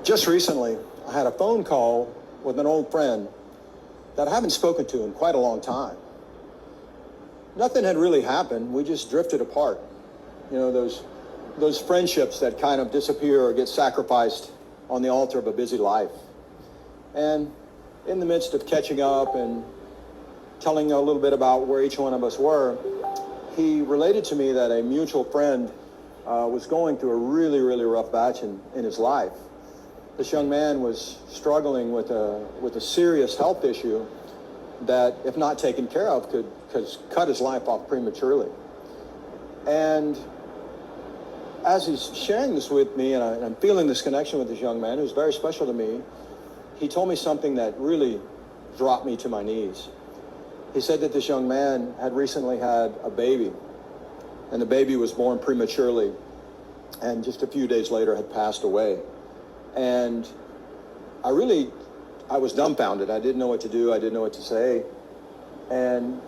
Just recently, I had a phone call with an old friend that I haven't spoken to in quite a long time. Nothing had really happened. We just drifted apart. You know, those friendships that kind of disappear or get sacrificed on the altar of a busy life. And in the midst of catching up and telling a little bit about where each one of us were, he related to me that a mutual friend was going through a really, really rough patch in his life. This young man was struggling with a serious health issue that, if not taken care of, could cut his life off prematurely. And as he's sharing this with me, and I'm feeling this connection with this young man who's very special to me, he told me something that really dropped me to my knees. He said that this young man had recently had a baby, and the baby was born prematurely, and just a few days later had passed away. And I was dumbfounded. I didn't know what to do. I didn't know what to say. And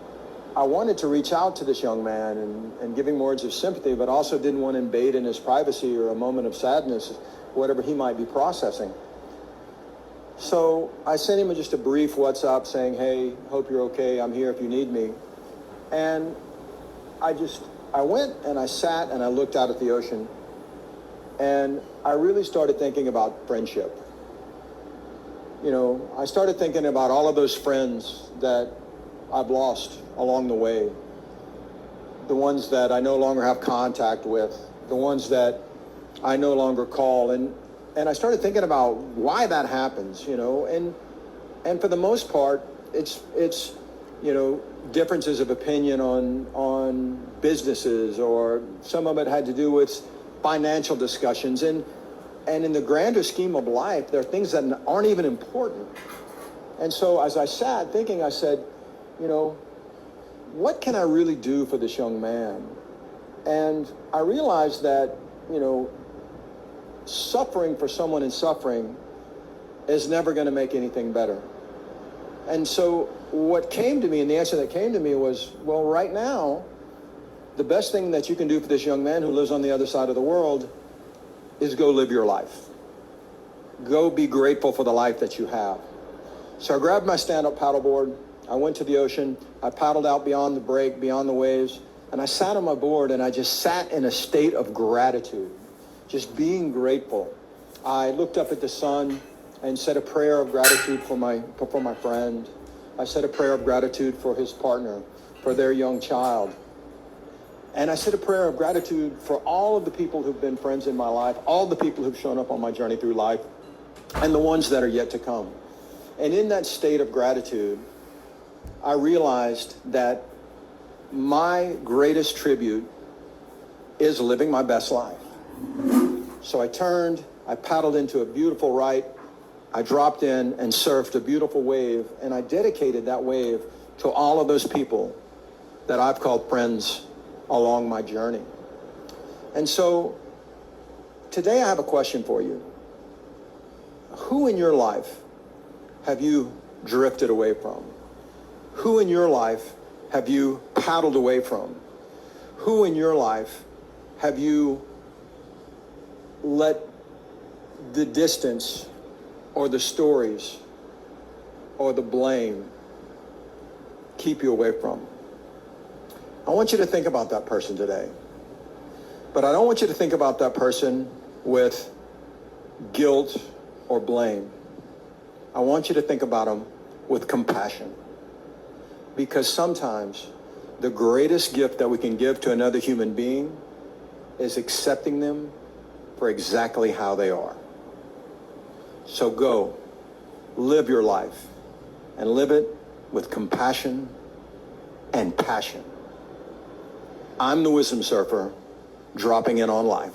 I wanted to reach out to this young man and give him words of sympathy, but also didn't want to invade in his privacy or a moment of sadness, whatever he might be processing. So I sent him just a brief WhatsApp saying, hey, hope you're okay. I'm here if you need me. And I went and I sat and I looked out at the ocean, and I really started thinking about friendship. You know, I started thinking about all of those friends that I've lost along the way, the ones that I no longer have contact with, the ones that I no longer call. And I started thinking about why that happens, you know, and for the most part, it's you know, differences of opinion on businesses, or some of it had to do with financial discussions. And in the grander scheme of life, there are things that aren't even important. And so as I sat thinking, I said, you know, what can I really do for this young man? And I realized that, you know, suffering for someone in suffering is never going to make anything better. And so what came to me, and the answer that came to me was, well, right now, the best thing that you can do for this young man who lives on the other side of the world is go live your life. Go be grateful for the life that you have. So I grabbed my stand-up paddleboard. I went to the ocean. I paddled out beyond the break, beyond the waves, and I sat on my board and I just sat in a state of gratitude, just being grateful. I looked up at the sun and said a prayer of gratitude for my friend. I said a prayer of gratitude for his partner, for their young child. And I said a prayer of gratitude for all of the people who've been friends in my life, all the people who've shown up on my journey through life, and the ones that are yet to come. And in that state of gratitude, I realized that my greatest tribute is living my best life. So I turned, I paddled into a beautiful right, I dropped in and surfed a beautiful wave, and I dedicated that wave to all of those people that I've called friends along my journey. And so today I have a question for you. Who in your life have you drifted away from? Who in your life have you paddled away from? Who in your life have you let the distance or the stories or the blame keep you away from? I want you to think about that person today. But I don't want you to think about that person with guilt or blame. I want you to think about them with compassion. Because sometimes the greatest gift that we can give to another human being is accepting them for exactly how they are. So go, live your life, and live it with compassion and passion. I'm the Wisdom Surfer, dropping in on life.